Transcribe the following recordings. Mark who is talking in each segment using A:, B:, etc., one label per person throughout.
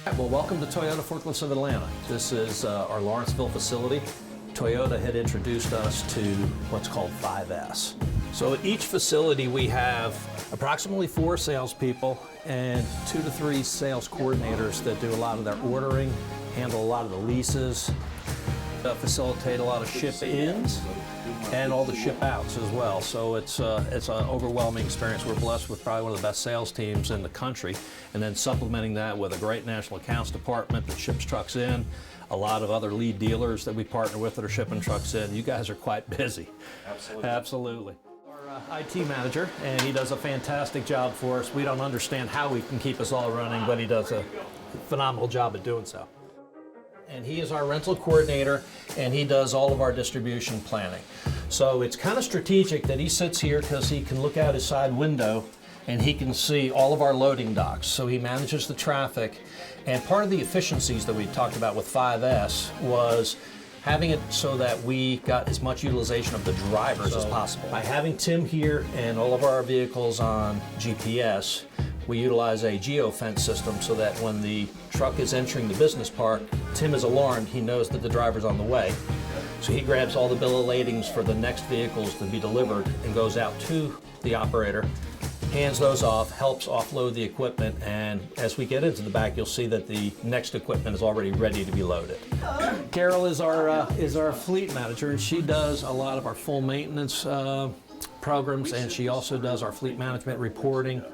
A: Well, welcome to Toyota Forklifts of Atlanta. This is our Lawrenceville facility. Toyota had introduced us to what's called 5S. So at each facility we have approximately 4 salespeople and 2 to 3 sales coordinators that do a lot of their ordering, handle a lot of the leases, facilitate a lot of ship-ins and all the ship-outs as well. So it's an overwhelming experience. We're blessed with probably one of the best sales teams in the country, and then supplementing that with a great national accounts department that ships trucks in, a lot of other lead dealers that we partner with that are shipping trucks in. You guys are quite busy.
B: Absolutely.
A: Absolutely. Our IT manager, and he does a fantastic job for us. We don't understand how he can keep us all running, but he does a phenomenal job at doing so. And he is our rental coordinator, and he does all of our distribution planning. So it's kind of strategic that he sits here because he can look out his side window and he can see all of our loading docks. So he manages the traffic. And part of the efficiencies that we talked about with 5S was having it so that we got as much utilization of the drivers as possible. By having Tim here and all of our vehicles on GPS, we utilize a geofence system so that when the truck is entering the business park, Tim is alarmed, he knows that the driver's on the way. So he grabs all the bill of ladings for the next vehicles to be delivered and goes out to the operator, hands those off, helps offload the equipment, and as we get into the back, you'll see that the next equipment is already ready to be loaded. Carol is our fleet manager, and she does a lot of our full maintenance programs, and she also does our fleet management reporting.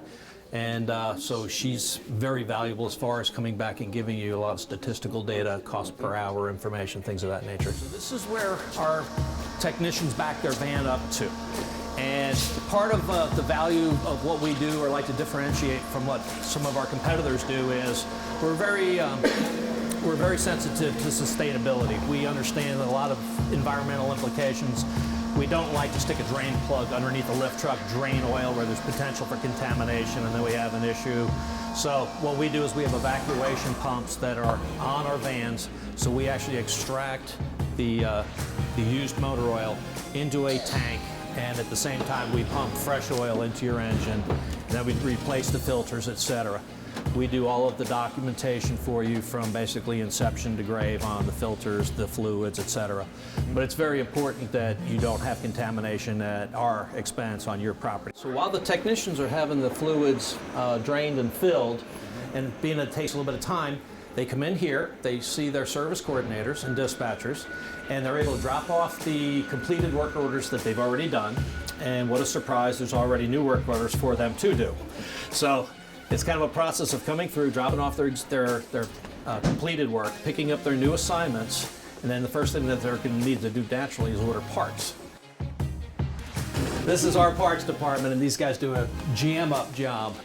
A: And so she's very valuable as far as coming back and giving you a lot of statistical data, cost per hour information, things of that nature. So this is where our technicians back their van up to. And part of the value of what we do, or like to differentiate from what some of our competitors do, is we're very sensitive to sustainability. We understand a lot of environmental implications. We don't like to stick a drain plug underneath a lift truck, drain oil where there's potential for contamination, and then we have an issue. So what we do is we have evacuation pumps that are on our vans, so we actually extract the used motor oil into a tank, and at the same time we pump fresh oil into your engine, and then we replace the filters, etc. We do all of the documentation for you from basically inception to grave on the filters, the fluids, etc. But it's very important that you don't have contamination at our expense on your property. So while the technicians are having the fluids drained and filled, and being that it takes a little bit of time, they come in here, they see their service coordinators and dispatchers, and they're able to drop off the completed work orders that they've already done. And what a surprise, there's already new work orders for them to do. So it's kind of a process of coming through, dropping off their completed work, picking up their new assignments, and then the first thing that they're going to need to do naturally is order parts. This is our parts department, and these guys do a jam-up job.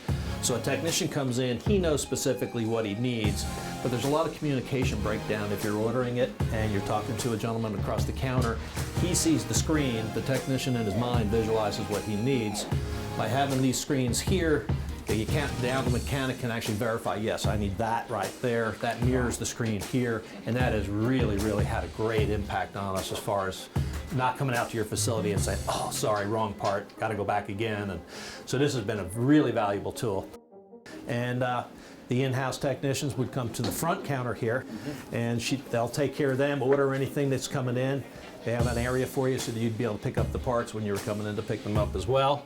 A: So a technician comes in, he knows specifically what he needs, but there's a lot of communication breakdown if you're ordering it and you're talking to a gentleman across the counter. He sees the screen, the technician in his mind visualizes what he needs. By having these screens here, the mechanic can actually verify, yes, I need that right there. That mirrors the screen here, and that has really, really had a great impact on us as far as not coming out to your facility and saying, oh, sorry, wrong part, got to go back again. And so this has been a really valuable tool. And the in-house technicians would come to the front counter here, and they'll take care of them, order anything that's coming in. They have an area for you so that you'd be able to pick up the parts when you were coming in to pick them up as well.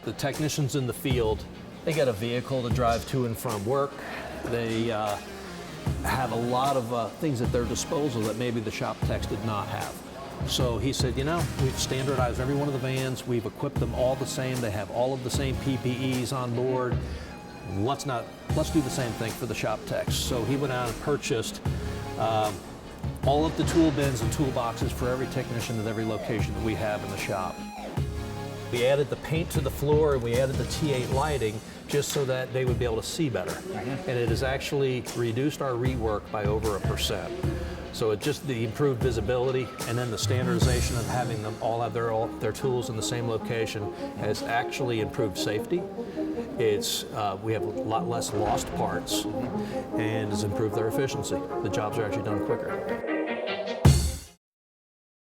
A: The technicians in the field, they get a vehicle to drive to and from work. They have a lot of things at their disposal that maybe the shop techs did not have. So he said, you know, we've standardized every one of the vans, we've equipped them all the same, they have all of the same PPEs on board. Let's do the same thing for the shop techs. So he went out and purchased all of the tool bins and toolboxes for every technician at every location that we have in the shop. We added the paint to the floor and we added the T8 lighting just so that they would be able to see better. And it has actually reduced our rework by over 1%. So it just the improved visibility and then the standardization of having them all have their tools in the same location has actually improved safety. We have a lot less lost parts and has improved their efficiency. The jobs are actually done quicker.